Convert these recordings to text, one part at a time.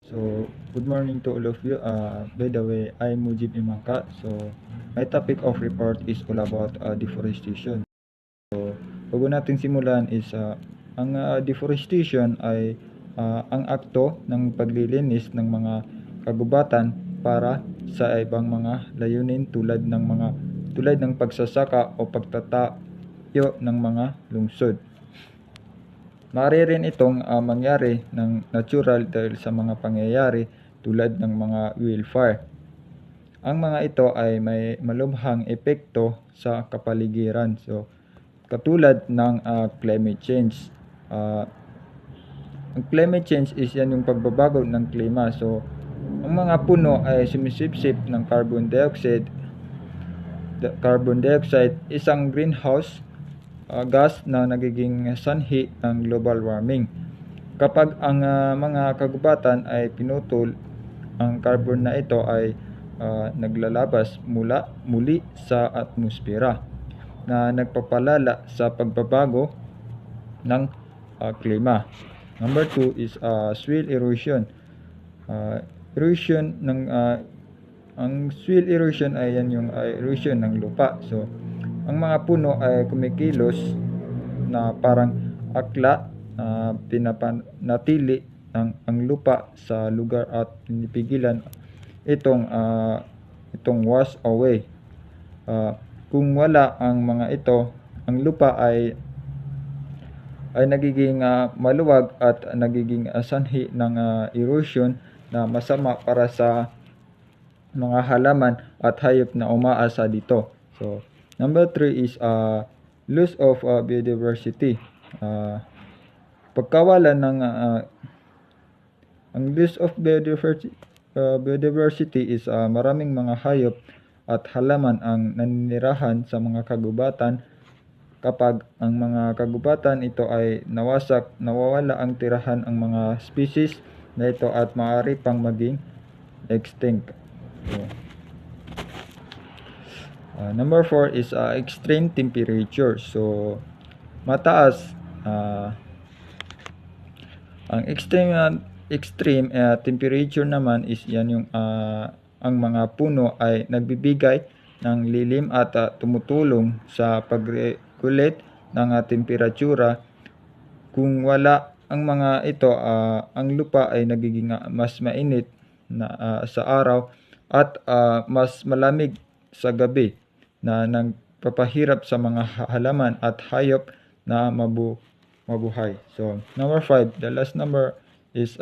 So, good morning to all of you. By the way, I'm Mujib Imangka. So, my topic of report is all about deforestation. So, bago natin simulan is ang deforestation ay ang akto ng paglilinis ng mga kagubatan para sa ibang mga layunin tulad ng pagsasaka o pagtatayo ng mga lungsod. Maaari rin itong mangyari ng natural dahil sa mga pangyayari tulad ng mga wildfire. Ang mga ito ay may malubhang epekto sa kapaligiran. So, katulad ng climate change. Ang climate change is yan yung pagbabago ng klima. So, ang mga puno ay sumisipsip ng carbon dioxide. Carbon dioxide isang greenhouse gas na nagiging sanhi ng global warming. Kapag ang mga kagubatan ay pinutol, ang carbon na ito ay naglalabas muli sa atmosfera na nagpapalala sa pagbabago ng klima. Number 2 is soil erosion. Ang soil erosion ay yan yung erosion ng lupa. So, ang mga puno ay kumikilos na parang akla, pinapanatili ang lupa sa lugar at pinipigilan itong wash away. Kung wala ang mga ito, ang lupa ay nagiging maluwag at nagiging sanhi ng erosion na masama para sa mga halaman at hayop na umaasa dito. So, number 3 is loss of biodiversity. Pagkawalan ng ang loss of biodiversity is maraming mga hayop at halaman ang naninirahan sa mga kagubatan. Kapag ang mga kagubatan ito ay nawasak, nawawala ang tirahan ang mga species na ito at maaari pang maging extinct. So, number 4 is extreme temperature. So, mataas ang extreme temperature naman is yan yung ang mga puno ay nagbibigay ng lilim at tumutulong sa pag-regulate ng temperatura. Kung wala ang mga ito, ang lupa ay nagiging mas mainit sa araw at mas malamig sa gabi na nagpapahirap sa mga halaman at hayop na mabuhay. So, number 5, the last number is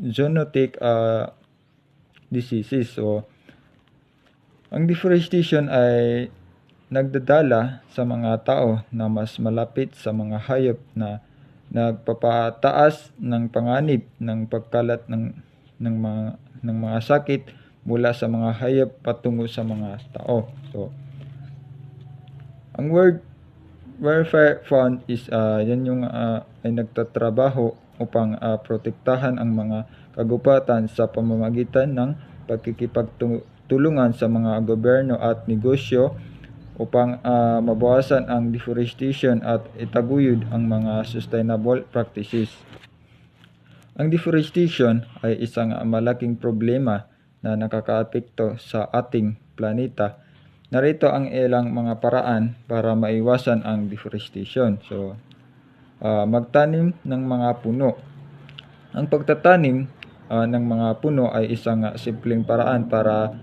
zoonotic diseases. So, ang deforestation ay nagdadala sa mga tao na mas malapit sa mga hayop na nagpapataas ng panganib ng pagkalat ng mga sakit mula sa mga hayop patungo sa mga tao. So, ang World Welfare Fund is yan yung ay nagtatrabaho upang protektahan ang mga kagubatan sa pamamagitan ng pagkikipagtulungan sa mga gobyerno at negosyo upang mabawasan ang deforestation at itaguyod ang mga sustainable practices. Ang deforestation ay isang malaking problema na nakakaapekto sa ating planeta. Narito ang ilang mga paraan para maiwasan ang deforestation. So, magtanim ng mga puno. Ang pagtatanim ng mga puno ay isang simpleng paraan para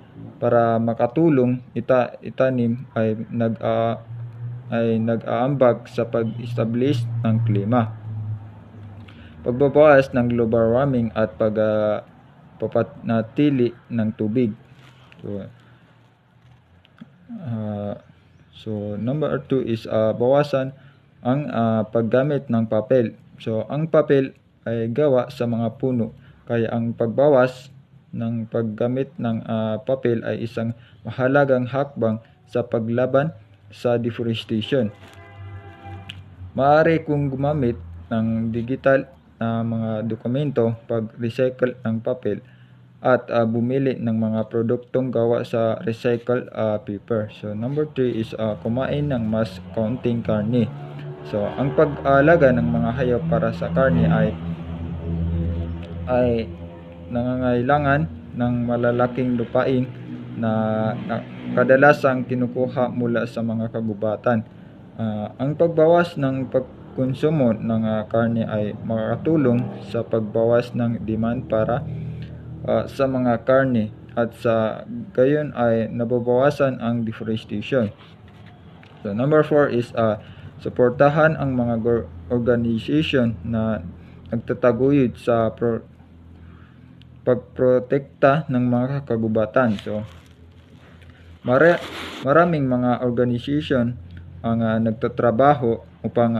makatulong itanim ay nag-aambag sa pag-establish ng klima, pagbabawas ng global warming at pagpapanatili ng tubig. So, number 2 is bawasan ang paggamit ng papel. So, ang papel ay gawa sa mga puno, kaya ang pagbawas ng paggamit ng papel ay isang mahalagang hakbang sa paglaban sa deforestation. Maaari kung gumamit ng digital na mga dokumento, pag-recycle ng papel, at bumili ng mga produktong gawa sa recycled paper. So, number 3 is kumain ng mas kaunting karne. So, ang pag-alaga ng mga hayop para sa karne ay nangangailangan ng malalaking lupain na kadalasang kinukuha mula sa mga kagubatan. Ang pagbawas ng pagkonsumo ng karne ay makakatulong sa pagbawas ng demand para sa mga karne at sa gayon ay nababawasan ang deforestation. So number 4 is suportahan ang mga organization na nagtataguyod sa pagprotekta ng mga kagubatan. So maraming mga organization ang nagtatrabaho upang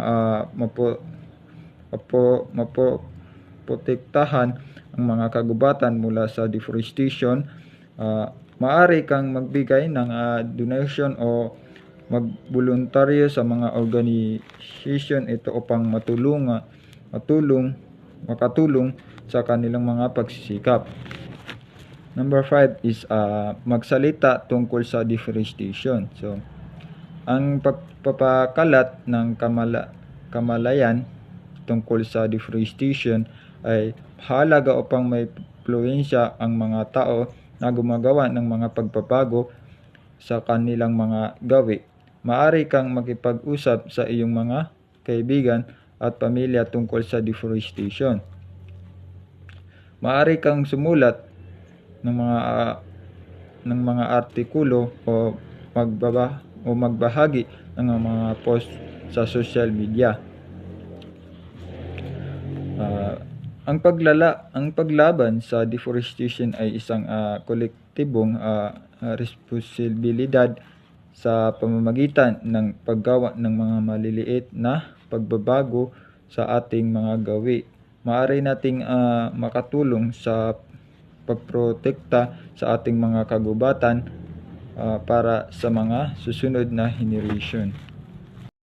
maprotektahan ang mga kagubatan mula sa deforestation. Maaari kang magbigay ng donation o magboluntaryo sa mga organization ito upang makatulong sa kanilang mga pagsisikap. Number 5 is magsalita tungkol sa deforestation. So, ang pagpapakalat ng kamalayan tungkol sa deforestation ay halaga upang may impluwensya ang mga tao na gumagawa ng mga pagbabago sa kanilang mga gawi. Maaari kang makipag-usap sa iyong mga kaibigan at pamilya tungkol sa deforestation. Maaari kang sumulat ng mga artikulo o magbahagi ng mga post sa social media. Ang paglaban sa deforestation ay isang kolektibong responsibilidad sa pamamagitan ng paggawa ng mga maliliit na pagbabago sa ating mga gawi. Maaari nating makatulong sa pagprotekta sa ating mga kagubatan para sa mga susunod na generation.